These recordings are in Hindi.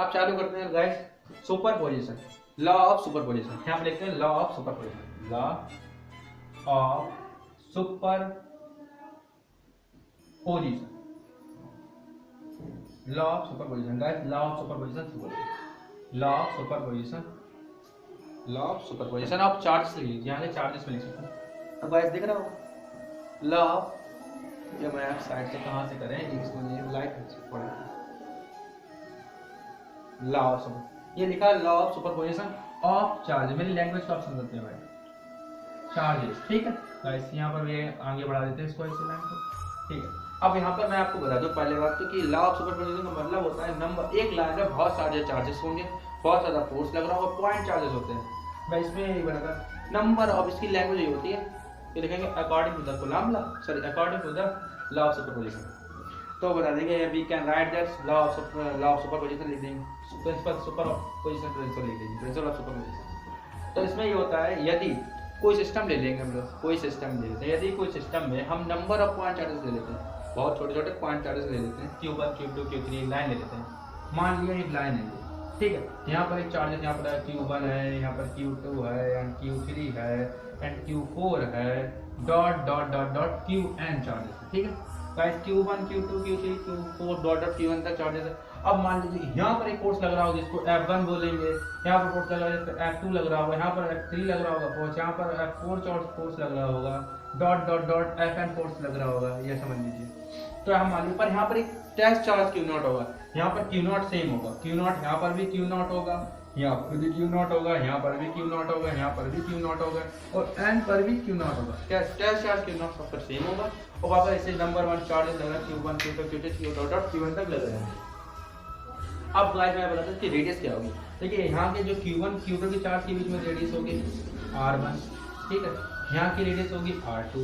आप चालू करते हैं guys super position, law of super position. यहाँ पे लिखते हैं law of super position, law of super position, law of super position guys, law of super position, law of super position, law of super position. आप चार्जेस लिख लीजिए, यहाँ से चार्जेस में लिख सकते हैं। अब गाइस दिख रहा होगा लॉ ऑफ, ये मैं आप साइड से कहाँ से करें, इसको लाइट पड़ेगा, लॉ ऑफ सुपर, ये लिखा law of superposition of charge, मेरी लैंग्वेज का ऑप्शन करते हैं भाई, चार्जेस। ठीक है गाइस, यहाँ पर भी आगे बढ़ा देते हैं इसको ऐसे लाइन को। ठीक है, अब यहाँ पर मैं आपको बता दूं पहले बात तो कि लॉ ऑफ सुपरपोजिशन का मतलब होता है नंबर, एक लाइन में बहुत सारे चार्जेस होंगे, बहुत ज्यादा फोर्स लग रहा होगा, पॉइंट चार्जेस होते हैं। मैं इसमें यही बनाता नंबर ऑफ, इसकी लैंग्वेज ये होती है, ये लिखेंगे according to the Coulomb law, sorry according to the law of superposition. तो बता देंगे we can write that law of superposition लिख देंगे, प्रिंसिपल सुपरपोजिशन प्रिंसिपल लिख देंगे, प्रिंसिपल ऑफ सुपरपोजिशन। तो इसमें ये होता है यदि कोई सिस्टम ले लेंगे हम लोग, कोई सिस्टम ले लेते हैं, यदि कोई सिस्टम में हम नंबर ऑफ पॉइंट चार्जेस ले लेते हैं, बहुत छोटे छोटे पॉइंट चार्जेस ले लेते हैं, Q1 Q2 Q3 एक लाइन ले लेते हैं, मान लिया एक लाइन है ठीक है, यहाँ पर एक चार्जेस, यहाँ पर Q1 है, यहाँ पर Q2 है एंड Q3 है एंड Q4 है, dot dot dot dot Qn charges है। ठीक है guys, Q1 Q2 Q3 Q4 dot dot Qn तक चार्जेस है। अब मान लीजिए यहाँ पर एक फोर्स लग रहा होगा जिसको F1 बोलेंगे, यहाँ पर फोर्स लग रहा है जिसको F2 लग रहा होगा, यहाँ पर F3 लग रहा होगा फोर्स, यहाँ पर F4 फोर्स लग रहा होगा, dot dot dot Fn force लग रहा होगा, ये समझ लीजिए। तो हम मान लीजिए पर यहाँ पर एक टेस्ट चार्ज Q0 होगा, यहाँ पर Q0 सेम होगा, Q0 यहाँ पर भी Q0 होगा, यहाँ पर भी Q0 होगा, यहाँ पर भी Q0 होगा, यहाँ पर भी Q0 होगा और N पर भी Q0 होगा। टेस्ट चार्ज Q0 सब पर सेम होगा और वहाँ पर ऐसे नंबर 1 चार्जेस लग रहा है Q1 Q2 Q3 Q dot Qn तक लग रहे हैं। अब गाइस मैं बताता हूँ कि रेडियस क्या होगी। देखिए यहाँ के जो Q1 Q2 के चार्ज के बीच में रेडियस होगी R1, ठीक है, यहाँ की रेडियस होगी R2,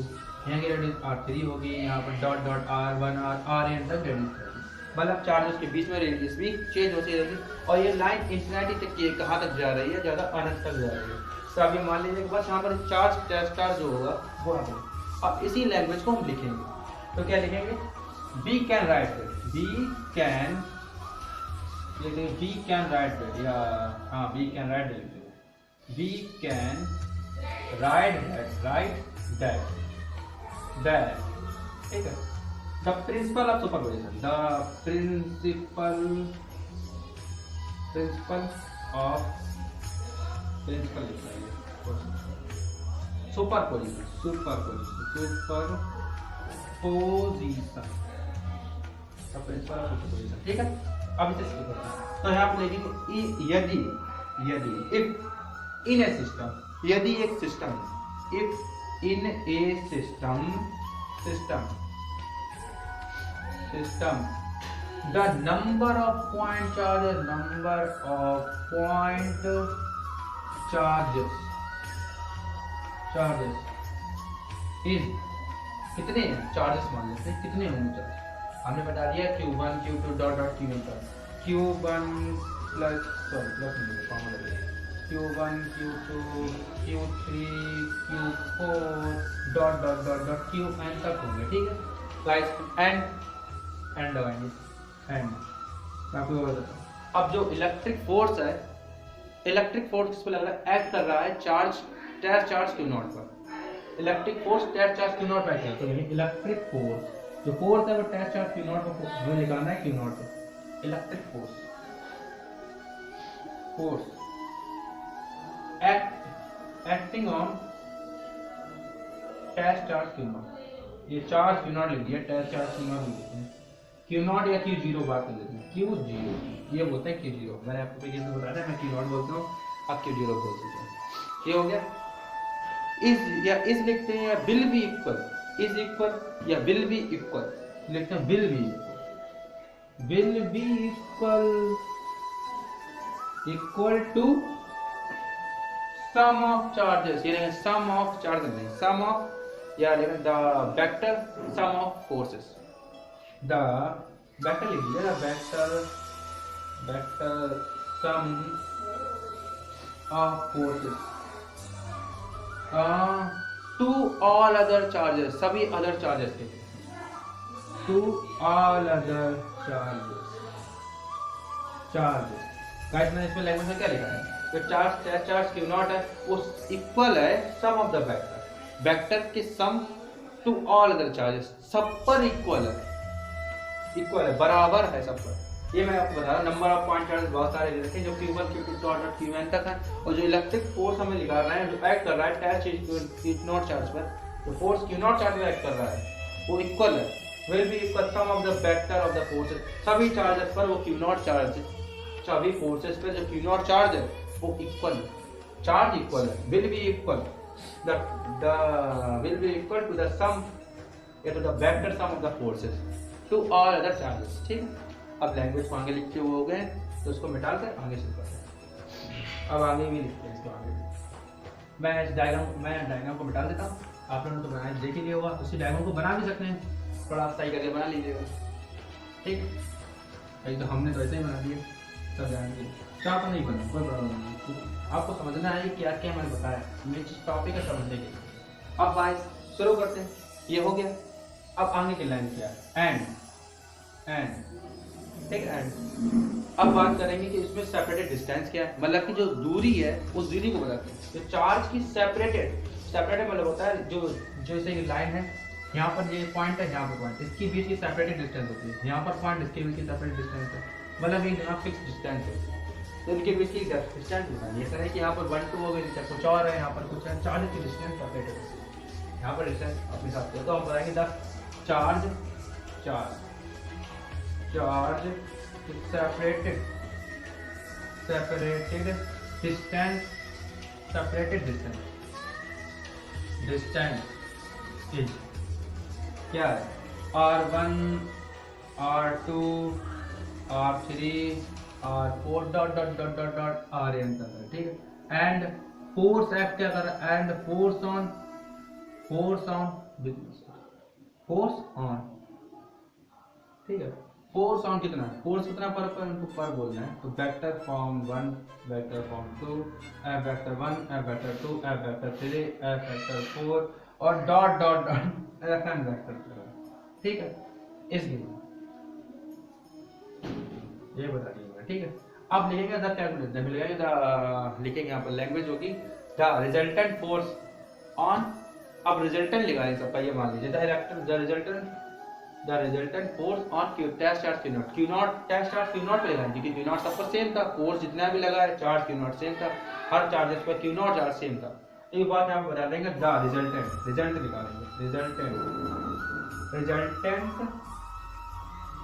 यहाँ की रेडियस R3 होगी, यहाँ पर डॉट डॉट R1 Rn तक रेडियस रहेगी, मतलब चार्जेस के बीच में रेडियस भी चेंज होती रहेगी और ये लाइन इंफिनिटी तक की कहाँ तक जा रही है, ज़्यादा अनंत तक जा रही है। तो अब ये मान लीजिए कि बस यहाँ पर चार्ज टेस्ट चार्ज जो होगा वो यहाँ पर, अब इसी लैंग्वेज को हम लिखेंगे, तो क्या लिखेंगे, we can write, we can, we can write या हाँ we can write, we can write that, ठीक है, the principle of superposition, the principle of superposition, ठीक है। अब इसे शुरू करते हैं, तो यहाँ पे लिखेंगे यदि इफ इन ए सिस्टम, यदि एक system, if in A system the number of point charges is, कितने चार्जेस मान लेते हैं, कितने होंगे चार्जेस, हमने बता दिया Q1 Q2 dot dot Qn पर, Q1 plus Q1 Q2 Q3 Q4 dot dot dot dot Qn तक होंगे, ठीक है गाइस, एंड लगाएंगे, एंड आपको बताता हूँ। अब जो इलेक्ट्रिक फोर्स है, इलेक्ट्रिक फोर्स किस पे लग रहा है, एक्ट कर रहा है चार्ज, टेस्ट चार्ज Q0 पर, electric force test charge Q0 पर एक्ट करता है, इलेक्ट्रिक फोर्स जो फोर्स है वो टेस्ट चार्ज Q0 पर हमें निकालना है, Q0 पर electric force acting on test charge Q0, ये चार्ज Q0 लिख दिया, टेस्ट चार्ज Q0 लिख देते हैं, Q0 या Q0 बात कर लेते हैं, Q0 ये बोलते हैं Q0, मैंने आपको पहले से बताया था, मैं Q0 बोलता हूँ, आप Q0 बोल सकते हैं। ये हो गया, इज या इज लिखते हैं या will be equal, is equal या विल बी इक्वल, लिखते हैं will be equal to sum of charges, ये लेंगे सम ऑफ चार्जेस नहीं, सम ऑफ या लेंगे the vector sum of forces, the vector लिख लीजिए, vector sum of forces to all other charges, सभी अदर चार्जेस के, to all other charge. Guys मैंने इसमें लैंग्वेज में क्या लिखा है, तो चार्ज क्यू नॉट है वो इक्वल है सम ऑफ द वेक्टर, वेक्टर के सम टू ऑल अदर चार्जेस, सब पर इक्वल है, बराबर है सब पर। ये मैं आपको बता रहा हूँ, नंबर ऑफ पॉइंट चार्जेस बहुत सारे दे रखे हैं जो Q1 Q2 डॉट Qn तक है, और जो इलेक्ट्रिक फोर्स हमें निकाल रहे हैं जो एक्ट कर रहा है अटैच Q नॉट चार्ज पर, जो फोर्स Q नॉट चार्ज पर एक्ट कर रहा है वो इक्वल है, will be equal some of the vector of the forces, सभी चार्जेस पर वो Q नॉट चार्ज, सभी फोर्सेस पर जो Q नॉट चार्ज है वो इक्वल है, चार्ज इक्वल है, will be equal will be equal to the sum या to the vector sum of the forces to all other charges। ठीक है, अब लैंग्वेज को आगे लिखते हुए हो गए तो उसको मिटा कर आगे शुरू करते हैं। अब आगे भी लिखते हैं इसको आगे भी। मैं डायग्राम को मिटा देता हूँ, आप लोगों ने तो बनाया देख ही लिया होगा, उसी डायग्राम को बना भी सकते हैं, थोड़ा सही करके बना लीजिएगा। ठीक है, तो हमने तो ऐसे ही बना दिए, सब जान चाह तो नहीं बना, कोई प्रॉब्लम नहीं, आपको समझना है कि क्या क्या मैंने बताया, नेक्स्ट टॉपिक है समझने के लिए। अब गाइस शुरू करते हैं, ये हो गया। अब आगे की लाइन क्या है, एंड ठीक है, एंड। अब बात करेंगे कि इसमें सेपरेटेड डिस्टेंस क्या है, मतलब कि जो दूरी है उस दूरी को बताते हैं। तो चार्ज की सेपरेटेड मतलब होता है जो जैसे ये लाइन है, यहाँ पर ये पॉइंट है, यहाँ पर पॉइंट, इसकी बीच की सेपरेटेड डिस्टेंस होती है, यहाँ पर पॉइंट, इसके बीच की सेपरेटेड डिस्टेंस है, मतलब एक यहाँ फिक्स डिस्टेंस है, तो इनके बीच की डिस्टेंस बतानी है। ऐसा है कि यहाँ पर 1 2 हो गई, कुछ और है, यहाँ पर कुछ है, चार्ज की डिस्टेंस सेपरेटेड है, यहाँ पर डिस्टेंस अपने हिसाब से। तो हम बताएंगे द चार्ज डिस्टेंस इज क्या है, R1 R2 R3 R4 dot dot dot dot dot Rn तक है। ठीक है, एंड फोर्स एक्ट क्या कर रहा है, एंड फोर्स ऑन ठीक है, फोर्स ऑन कितना है, फोर्स कितना पर उनको पर बोलना है, तो vector form 1 vector form 2 F vector 1 F vector 2 F vector 3 F vector 4 और dot dot dot Fn vector. ठीक है, इसलिए ये बता दिया। ठीक है, अब लिखेंगे द कैलकुलेट लिखेंगे यहाँ पर लैंग्वेज होगी द रिजल्टेंट फोर्स ऑन, अब रिजल्टेंट लिखा सबका, ये मान लीजिए the resultant force on test charge Q naught test charge Q naught पे लगाएंगे क्योंकि Q नॉट सब पर सेम था, फोर्स जितना भी लगा है चार्ज Q नॉट सेम था, हर चार्जेस पर Q नॉट चार्ज सेम था। एक बात यहाँ पर बता देंगे द रिजल्टेंट निकालेंगे, रिजल्टेंट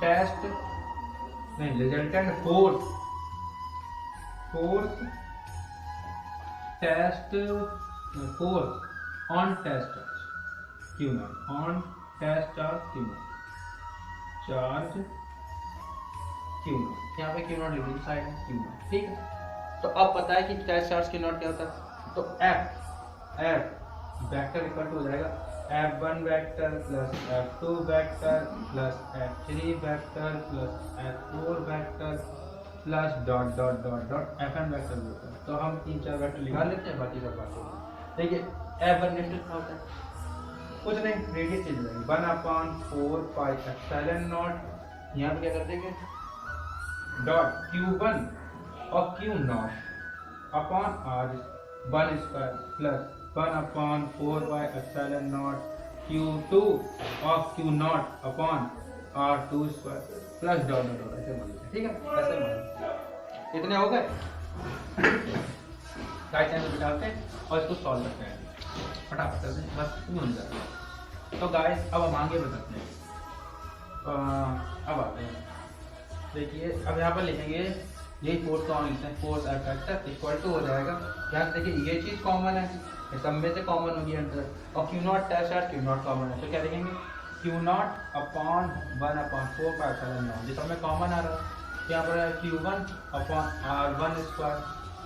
टेस्ट नहीं, resultant force on test Q naught, on test charge Q naught, charge Q naught, यहाँ पे Q नॉट लिखी साइड में Q नॉट। ठीक है, तो अब पता है कि टेस्ट चार्ज Q नॉट क्या होता है, तो F वेक्टर इक्वल टू हो जाएगा F1 vector plus F2 vector plus F3 vector plus F4 vector plus dot dot dot dot Fn vector होता है। तो हम 3-4 वेक्टर लिखा लेते हैं, बाकी सब बात देखिए। F1 वेक्टर क्या होता है, कुछ नहीं, रेडियस चेंज हो जाएगी 1/4 पाई एप्सिलॉन नॉट, यहाँ पे क्या कर देंगे डॉट Q1 और Q naught upon R1 square plus 1/4 pi epsilon not Q2 और Q naught upon R2 square plus dot dot dot, ऐसे मान लीजिए। ठीक है, ऐसे मान इतने हो गए, राइट हैंड में डालते हैं और इसको सॉल्व करते हैं फटाफट करते हैं, बस बन जाता है। तो गाइस अब हम आगे बढ़ते हैं, अब आते हैं, देखिए अब यहाँ पर लिखेंगे यही फोर्स का लिखते हैं, force F vector equal to हो जाएगा, यहाँ देखिए ये चीज़ कॉमन है, सब में से कॉमन होगी आंसर, और Q naught test charge Q naught common है, तो क्या लिखेंगे Q naught upon 1/4 pi epsilon naught, जिस में कॉमन आ रहा है यहाँ पर Q1 upon R1 square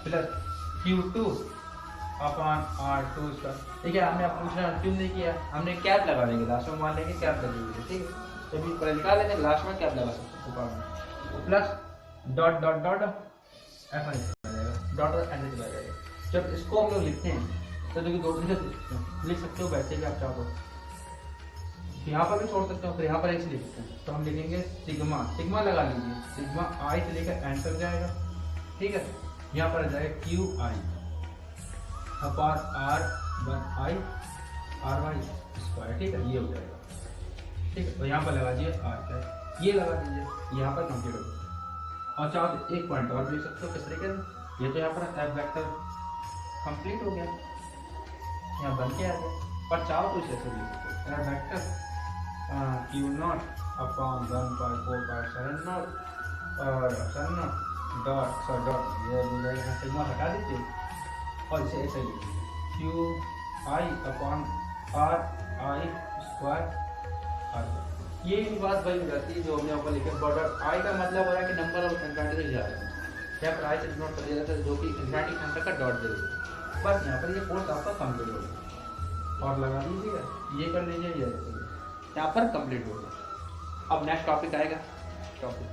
plus Q2 upon R2 square. ठीक है, हमने आप पूछना क्यों नहीं किया, हमने कैप लगा देंगे लास्ट में, मान लेंगे कैप लगी हुई है। ठीक है, तो भी पहले निकाल लेंगे, लास्ट में कैप लगा सकते हैं, plus dot dot dot F dot N चला जाएगा। जब इसको हम लोग लिखते हैं तो देखिए दो तरीके से लिख सकते हो, वैसे भी आप चाहो तो यहाँ पर भी छोड़ सकते हो, फिर यहाँ पर एच लिख सकते हैं। तो हम लिखेंगे सिग्मा, सिग्मा लगा लीजिए, सिग्मा आई से लेकर एन तक जाएगा, ठीक है। यहाँ पर आ जाएगा Q I upon R one I R Y square, ठीक है, ये हो जाएगा, ठीक है। तो यहाँ पर लगा दीजिए आर क्या, ये लगा दीजिए, यहाँ पर कंप्लीट हो गया। और चाहो तो एक पॉइंट और भी लिख सकते हो किस तरीके से, ये तो यहाँ पर एफ वेक्टर कंप्लीट हो गया, यहाँ बन के आ गया। पर चाहो तो इसे ऐसे लिख सकते हो, F vector Q not upon 1/4/7 not और 7 नॉट डॉट ये हो जाएगा, सिग्मा हटा दीजिए और इसे ऐसे लिख दीजिए Q I upon R I square R. ये बात वही हो जाती है जो हमने ऊपर लिखा, बॉर्डर आई का मतलब हो रहा है कि नंबर ऑफ इनफिनिटी जा रहा है, यहाँ पर आई से डिनोट कर दिया जाता है जो कि इनफिनिटी नंबर का डॉट दे देगा। बस यहाँ पर ये कोर्स आपका कंप्लीट हो गया और लगा दीजिएगा, ये कर लीजिए, ये यहाँ पर कंप्लीट हो गया। अब नेक्स्ट टॉपिक आएगा, टॉपिक